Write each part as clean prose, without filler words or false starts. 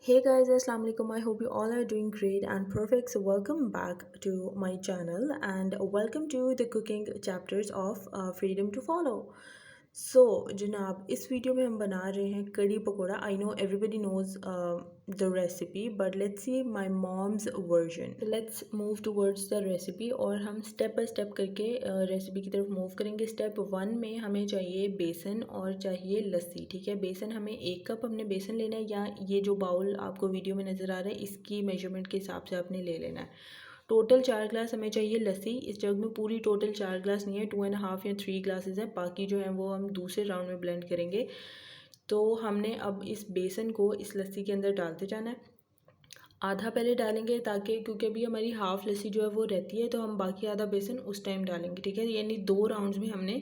Hey guys, assalamu alaikum. I hope you all are doing great and perfect. So welcome back to my channel and welcome to the cooking chapters of Freedom to Follow. So जनाब इस video में हम बना रहे हैं कड़ी pakora. I know everybody knows the recipe, but let's see my mom's version. So let's move towards the recipe और हम स्टेप बाय स्टेप करके रेसिपी की तरफ मूव करेंगे. स्टेप 1 में हमें चाहिए बेसन और चाहिए लस्सी. ठीक है, बेसन हमें 1 कप हमने बेसन लेना है, या ये जो बाउल आपको वीडियो में नज़र आ रहा है इसकी मेजरमेंट के हिसाब से आपने ले लेना है. टोटल 4 ग्लास हमें चाहिए लस्सी. इस जग में पूरी टोटल 4 ग्लास नहीं है, 2.5 या 3 ग्लासेस है. बाकी जो है वो हम दूसरे राउंड में ब्लेंड करेंगे. तो हमने अब इस बेसन को इस लस्सी के अंदर डालते जाना है. आधा पहले डालेंगे ताकि, क्योंकि अभी हमारी हाफ़ लस्सी जो है वो रहती है, तो हम बाकी आधा बेसन उस टाइम डालेंगे. ठीक है, यानी 2 राउंड्स में हमने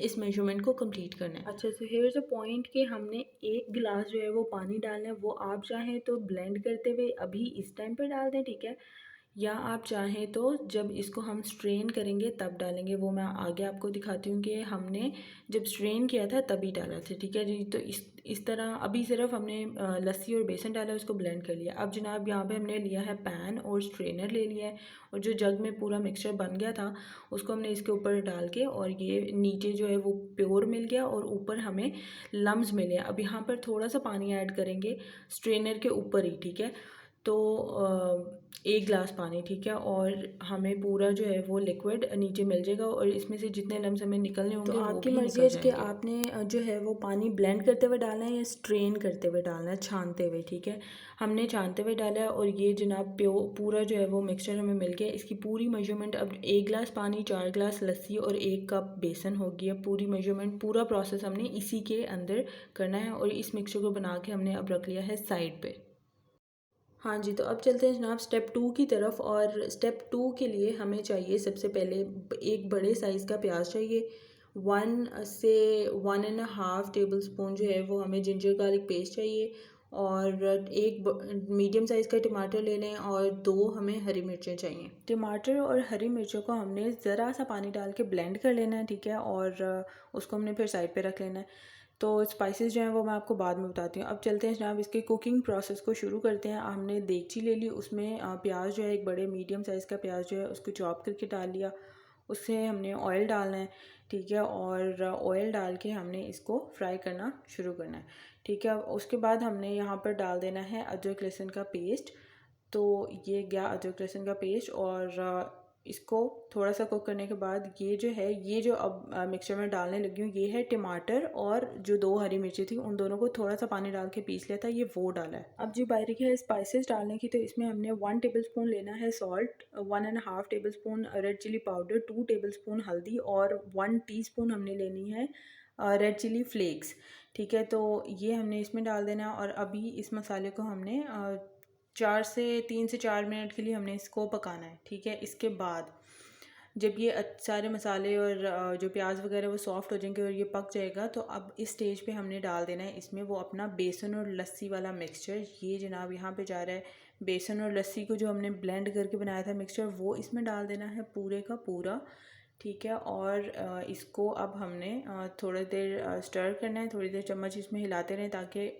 इस मेजरमेंट को कंप्लीट करना है. अच्छा, so here is a point कि हमने 1 गिलास जो है वो पानी डालना है. वो आप चाहें तो ब्लेंड करते हुए अभी इस टाइम पर डाल दें. ठीक है, या आप चाहें तो जब इसको हम स्ट्रेन करेंगे तब डालेंगे. वो मैं आगे आपको दिखाती हूँ कि हमने जब स्ट्रेन किया था तभी डाला था. ठीक है जी, तो इस तरह अभी सिर्फ हमने लस्सी और बेसन डाला, उसको ब्लेंड कर लिया. अब जनाब यहाँ पे हमने लिया है पैन और स्ट्रेनर ले लिया है, और जो जग में पूरा मिक्सचर बन गया था उसको हमने इसके ऊपर डाल के, और ये नीचे जो है वो प्योर मिल गया और ऊपर हमें लम्स मिले. अब यहाँ पर थोड़ा सा पानी ऐड करेंगे स्ट्रेनर के ऊपर ही. ठीक है, तो 1 गिलास पानी. ठीक है, और हमें पूरा जो है वो लिक्विड नीचे मिल जाएगा, और इसमें से जितने लम्स हमें निकलने होंगे तो आपकी मर्ज़ी है कि आपने जो है वो पानी ब्लेंड करते हुए डालना है या स्ट्रेन करते हुए डालना है, छानते हुए. ठीक है, हमने छानते हुए डाला है, और ये जनाब पूरा जो है वो मिक्सचर हमें मिल गया. इसकी पूरी मेजरमेंट अब 1 गिलास पानी, 4 गिलास लस्सी और 1 कप बेसन होगी. अब पूरी मेजरमेंट, पूरा प्रोसेस हमने इसी के अंदर करना है, और इस मिक्सचर को बना के हमने अब रख लिया है साइड पे. हाँ जी, तो अब चलते हैं जनाब स्टेप 2 की तरफ. और स्टेप 2 के लिए हमें चाहिए सबसे पहले एक बड़े साइज़ का प्याज चाहिए. 1 से 1.5 टेबल स्पून जो है वो हमें जिंजर गार्लिक पेस्ट चाहिए, और एक मीडियम साइज़ का टमाटर ले लें, और 2 हमें हरी मिर्चें चाहिए. टमाटर और हरी मिर्चों को हमने ज़रा सा पानी डाल के ब्लेंड कर लेना है. ठीक है, और उसको हमने फिर साइड पे रख लेना है. तो स्पाइसेस जो हैं वो मैं आपको बाद में बताती हूँ. अब चलते हैं जनाब इसके कुकिंग प्रोसेस को शुरू करते हैं. हमने देगची ले ली, उसमें प्याज जो है, एक बड़े मीडियम साइज़ का प्याज जो है उसको चॉप करके डाल लिया. उससे हमने ऑयल डालना है. ठीक है, और ऑयल डाल के हमने इसको फ्राई करना शुरू करना है. ठीक है, उसके बाद हमने यहाँ पर डाल देना है अदरक लहसुन का पेस्ट. तो ये गया अदरक लहसुन का पेस्ट, और इसको थोड़ा सा कुक करने के बाद ये जो है, ये जो अब मिक्सचर में डालने लगी हूँ, ये है टमाटर और जो 2 हरी मिर्ची थी, उन दोनों को थोड़ा सा पानी डाल के पीस लिया था, ये वो डाला है. अब जी बारी है स्पाइसेस डालने की, तो इसमें हमने 1 टेबल स्पून लेना है salt, 1.5 table spoon red chilli powder, 2 table spoon हल्दी, और 1 टीस्पून हमने लेनी है रेड चिली फ्लेक्स. ठीक है, तो ये हमने इसमें डाल देना है. और अभी इस मसाले को हमने 3 से 4 मिनट के लिए हमने इसको पकाना है. ठीक है, इसके बाद जब ये सारे मसाले और जो प्याज वगैरह वो सॉफ्ट हो जाएंगे और ये पक जाएगा, तो अब इस स्टेज पे हमने डाल देना है इसमें वो अपना बेसन और लस्सी वाला मिक्सचर. ये जनाब यहाँ पे जा रहा है बेसन और लस्सी को जो हमने ब्लेंड करके बनाया था मिक्सचर, वो इसमें डाल देना है पूरे का पूरा. ठीक है, और इसको अब हमने थोड़ी देर स्टर करना है, थोड़ी देर चम्मच इसमें हिलाते रहें ताकि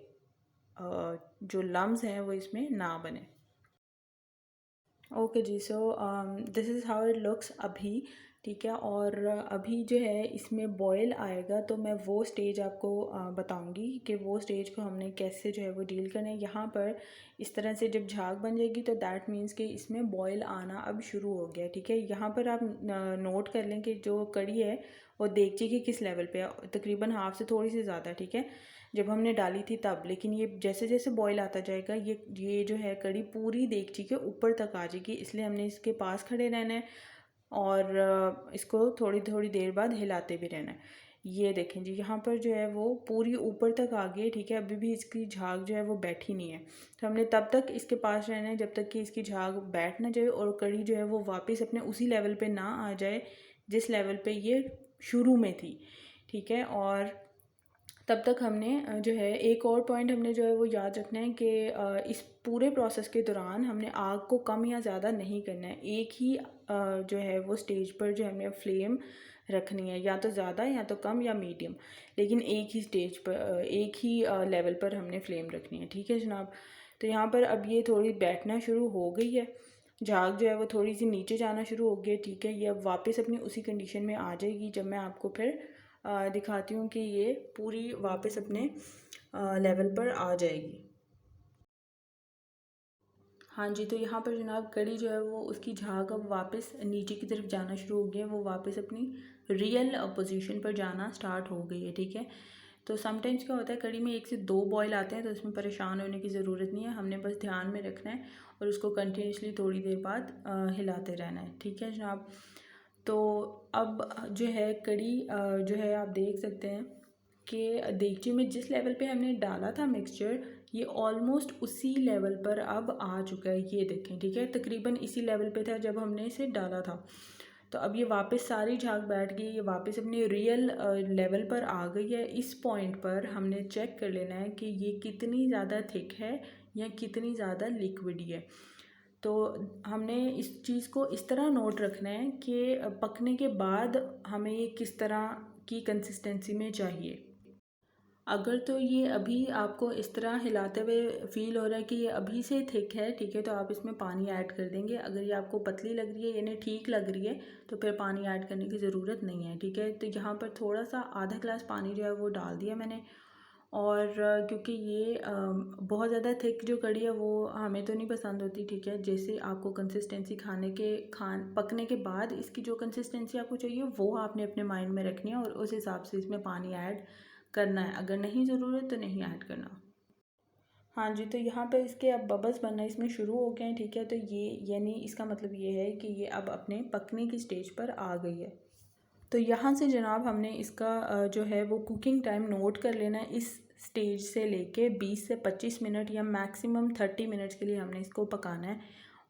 जो लम्स हैं वो इसमें ना बने. ओके जी, so this is how it looks अभी. ठीक है, और अभी जो है इसमें बॉयल आएगा, तो मैं वो स्टेज आपको बताऊंगी कि वो स्टेज को हमने कैसे जो है वो डील करना है. यहाँ पर इस तरह से जब झाग बन जाएगी तो दैट मीन्स कि इसमें बॉयल आना अब शुरू हो गया. ठीक है, यहाँ पर आप नोट कर लें कि जो कड़ी है वो देगची की किस लेवल पे है, तकरीबन हाफ से थोड़ी सी ज़्यादा. ठीक है, जब हमने डाली थी तब, लेकिन ये जैसे जैसे बॉईल आता जाएगा ये जो है कड़ी पूरी देगची के ऊपर तक आ जाएगी, इसलिए हमने इसके पास खड़े रहना है और इसको थोड़ी थोड़ी देर बाद हिलाते भी रहना है. ये देखें जी, यहाँ पर जो है वो पूरी ऊपर तक आ गई है. ठीक है, अभी भी इसकी झाग जो है वो बैठी नहीं है, तो हमने तब तक इसके पास रहना है जब तक कि इसकी झाग बैठ ना जाए और कड़ी जो है वो वापस अपने उसी लेवल पे ना आ जाए जिस लेवल पे ये शुरू में थी. ठीक है, और तब तक हमने जो है एक और पॉइंट हमने जो है वो याद रखना है कि इस पूरे प्रोसेस के दौरान हमने आग को कम या ज़्यादा नहीं करना है. एक ही जो है वो स्टेज पर जो हमने फ्लेम रखनी है, या तो ज़्यादा या तो कम या मीडियम, लेकिन एक ही स्टेज पर, एक ही लेवल पर हमने फ्लेम रखनी है। ठीक है जनाब। तो यहाँ पर अब ये थोड़ी बैठना शुरू हो गई है, झाग जो है वो थोड़ी सी नीचे जाना शुरू हो गई है। ठीक है, ये अब वापस अपनी उसी कंडीशन में आ जाएगी जब मैं आपको फिर दिखाती हूँ कि ये पूरी वापस अपने लेवल पर आ जाएगी। हाँ जी, तो यहाँ पर जनाब कड़ी जो है वो उसकी झाग अब वापस नीचे की तरफ जाना शुरू हो गया है, वो वापस अपनी रियल पोजीशन पर जाना स्टार्ट हो गई है। ठीक है, तो समटाइम्स क्या होता है, कड़ी में एक से दो बॉयल आते हैं, तो उसमें परेशान होने की ज़रूरत नहीं है, हमने बस ध्यान में रखना है और उसको कंटिन्यूसली थोड़ी देर बाद हिलाते रहना है। ठीक है जनाब। तो अब जो है कड़ी जो है आप देख सकते हैं कि देगची में जिस लेवल पे हमने डाला था मिक्सचर, ये ऑलमोस्ट उसी लेवल पर अब आ चुका है। ये देखें, ठीक है, तकरीबन इसी लेवल पे था जब हमने इसे डाला था। तो अब ये वापस सारी झाग बैठ गई, ये वापस अपने रियल लेवल पर आ गई है। इस पॉइंट पर हमने चेक कर लेना है कि ये कितनी ज़्यादा थिक है या कितनी ज़्यादा लिक्विडी है। तो हमने इस चीज़ को इस तरह नोट रखना है कि पकने के बाद हमें ये किस तरह की कंसिस्टेंसी में चाहिए। अगर तो ये अभी आपको इस तरह हिलाते हुए फ़ील हो रहा है कि ये अभी से थिक है, ठीक है, तो आप इसमें पानी ऐड कर देंगे। अगर ये आपको पतली लग रही है यानी ठीक लग रही है, तो फिर पानी ऐड करने की ज़रूरत नहीं है। ठीक है, तो यहाँ पर थोड़ा सा आधा गिलास पानी जो है वो डाल दिया मैंने। और क्योंकि ये बहुत ज़्यादा थिक जो कड़ी है वो हमें तो नहीं पसंद होती। ठीक है, जैसे आपको कंसिस्टेंसी पकने के बाद इसकी जो कंसिस्टेंसी आपको चाहिए वो आपने अपने माइंड में रखनी है और उस हिसाब से इसमें पानी ऐड करना है। अगर नहीं ज़रूरत तो नहीं ऐड करना। हाँ जी, तो यहाँ पे इसके अब बबल्स बनना इसमें शुरू हो गए हैं। ठीक है, तो ये यानी इसका मतलब ये है कि ये अब अपने पकने की स्टेज पर आ गई है। तो यहाँ से जनाब हमने इसका जो है वो कुकिंग टाइम नोट कर लेना है। इस स्टेज से लेके 20 से 25 मिनट या मैक्सिमम 30 मिनट्स के लिए हमने इसको पकाना है।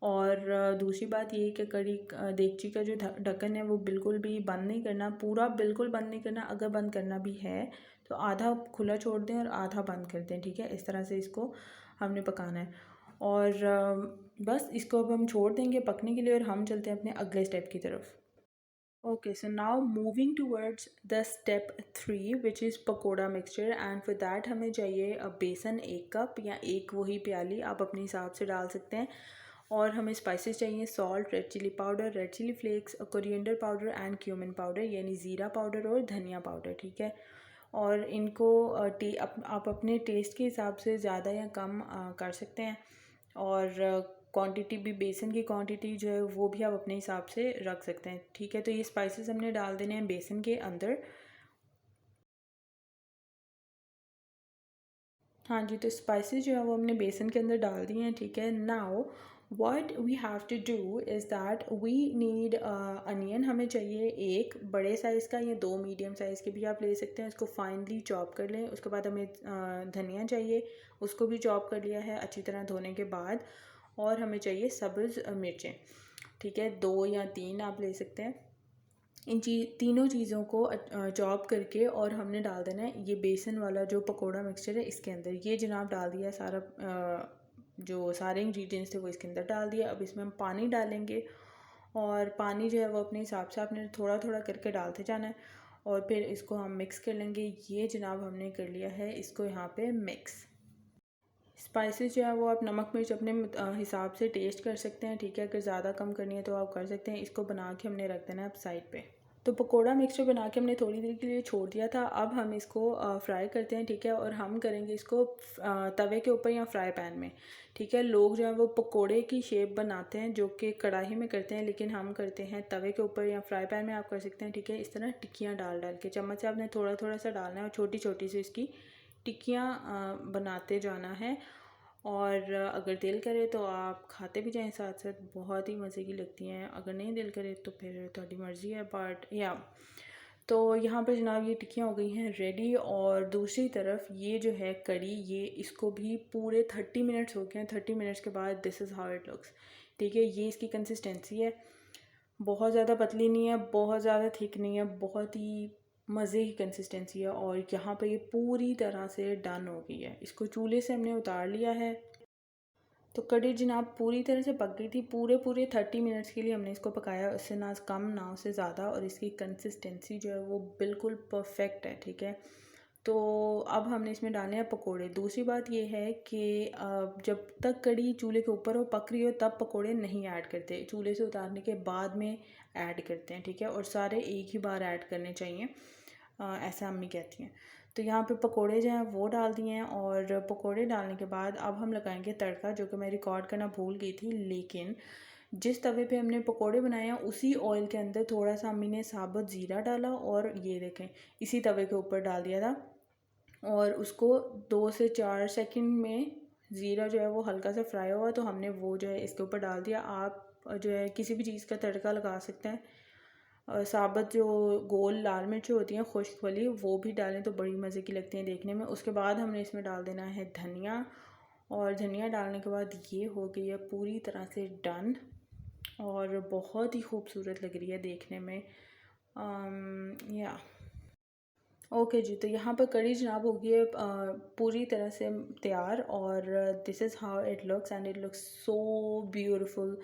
और दूसरी बात ये कि कड़ी देगची का जो ढक्कन है वो बिल्कुल भी बंद नहीं करना, पूरा बिल्कुल बंद नहीं करना। अगर बंद करना भी है तो आधा खुला छोड़ दें और आधा बंद कर दें। ठीक है, इस तरह से इसको हमने पकाना है। और बस इसको अब हम छोड़ देंगे पकने के लिए और हम चलते हैं अपने अगले स्टेप की तरफ। Okay, so now moving towards the step 3 which is pakora mixture, and for that हमें चाहिए अब बेसन 1 कप या एक वही प्याली आप अपने हिसाब से डाल सकते हैं। और हमें स्पाइसेस चाहिए salt, red chilli powder, red chilli flakes, coriander powder and cumin powder यानी ज़ीरा पाउडर और धनिया पाउडर। ठीक है, और इनको आप अपने टेस्ट के हिसाब से ज़्यादा या कम कर सकते हैं। और क्वांटिटी भी, बेसन की क्वांटिटी जो है वो भी आप अपने हिसाब से रख सकते हैं। ठीक है, तो ये स्पाइसेस हमने डाल देने हैं बेसन के अंदर। हाँ जी, तो स्पाइसेस जो है वो हमने बेसन के अंदर डाल दिए हैं। ठीक है, now what we have to do is that we need onion. हमें चाहिए एक बड़े साइज़ का या दो मीडियम साइज़ के भी आप ले सकते हैं, उसको फाइनली चॉप कर लें। उसके बाद हमें धनिया चाहिए, उसको भी चॉप कर लिया है अच्छी तरह धोने के बाद। और हमें चाहिए सब्ज़ मिर्चें। ठीक है, दो या तीन आप ले सकते हैं। इन तीनों चीज़ों को चॉप करके और हमने डाल देना है ये बेसन वाला जो पकोड़ा मिक्सचर है इसके अंदर। ये जनाब डाल दिया सारा, जो सारे इंग्रेडिएंट्स थे वो इसके अंदर डाल दिया। अब इसमें हम पानी डालेंगे और पानी जो है वो अपने हिसाब से आपने थोड़ा थोड़ा करके डालते जाना है और फिर इसको हम मिक्स कर लेंगे। ये जनाब हमने कर लिया है इसको यहाँ पे मिक्स। स्पाइसेस जो है वो आप नमक मिर्च अपने हिसाब से टेस्ट कर सकते हैं। ठीक है, अगर ज़्यादा कम करनी है तो आप कर सकते हैं। इसको बना के हमने रख देना है अब साइड पे। तो पकोड़ा मिक्सचर बना के हमने थोड़ी देर के लिए छोड़ दिया था। अब हम इसको फ्राई करते हैं। ठीक है, और हम करेंगे इसको तवे के ऊपर या फ्राई पैन में। ठीक है, लोग जो है वो पकोड़े की शेप बनाते हैं जो कि कढ़ाई में करते हैं, लेकिन हम करते हैं तवे के ऊपर या फ्राई पैन में आप कर सकते हैं। ठीक है, इस तरह टिक्कियाँ डाल डाल के चम्मच से आपने थोड़ा थोड़ा सा डालना है और छोटी छोटी सी इसकी टिक्कियाँ बनाते जाना है। और अगर दिल करे तो आप खाते भी जाएं साथ साथ, बहुत ही मज़े की लगती हैं। अगर नहीं दिल करे तो फिर थोड़ी मर्ज़ी है, बट या तो यहाँ पर जनाब ये टिक्कियाँ हो गई हैं रेडी। और दूसरी तरफ ये जो है कड़ी, ये इसको भी पूरे 30 मिनट्स हो गए हैं। 30 मिनट्स के बाद this is how it looks. ठीक है, ये इसकी कंसिस्टेंसी है, बहुत ज़्यादा पतली नहीं है, बहुत ज़्यादा थिक नहीं है, बहुत ही मज़े की कंसिस्टेंसी है। और यहाँ पे ये पूरी तरह से डन हो गई है। इसको चूल्हे से हमने उतार लिया है। तो कढ़ी जनाब पूरी तरह से पक गई थी। पूरे पूरे 30 मिनट्स के लिए हमने इसको पकाया, उससे ना कम ना उससे ज़्यादा, और इसकी कंसिस्टेंसी जो है वो बिल्कुल परफेक्ट है, ठीक है। तो अब हमने इसमें डालने हैं पकोड़े। दूसरी बात ये है कि जब तक कढ़ी चूल्हे के ऊपर हो पक रही हो तब पकोड़े नहीं ऐड करते, चूल्हे से उतारने के बाद में ऐड करते हैं, ठीक है। और सारे एक ही बार ऐड करने चाहिए, ऐसा अम्मी कहती हैं। तो यहाँ पे पकोड़े जो हैं वो डाल दिए हैं, और पकोड़े डालने के बाद अब हम लगाएंगे तड़का, जो कि मैं रिकॉर्ड करना भूल गई थी। लेकिन जिस तवे पे हमने पकोड़े बनाए हैं उसी ऑयल के अंदर थोड़ा सा अम्मी ने साबुत ज़ीरा डाला, और ये देखें इसी तवे के ऊपर डाल दिया था, और उसको 2 से 4 सेकंड में ज़ीरा जो है वो हल्का सा फ्राई हुआ तो हमने वो जो है इसके ऊपर डाल दिया। आप जो है किसी भी चीज़ का तड़का लगा सकते हैं, साबुत जो गोल लाल मिर्च होती हैं खुश्क वाली वो भी डालें तो बड़ी मज़े की लगती हैं देखने में। उसके बाद हमने इसमें डाल देना है धनिया, और धनिया डालने के बाद ये हो गई है पूरी तरह से डन, और बहुत ही खूबसूरत लग रही है देखने में। या ओके जी, तो यहाँ पर कढ़ी जनाब हो गई है पूरी तरह से तैयार, और this is how it looks, and it looks so beautiful.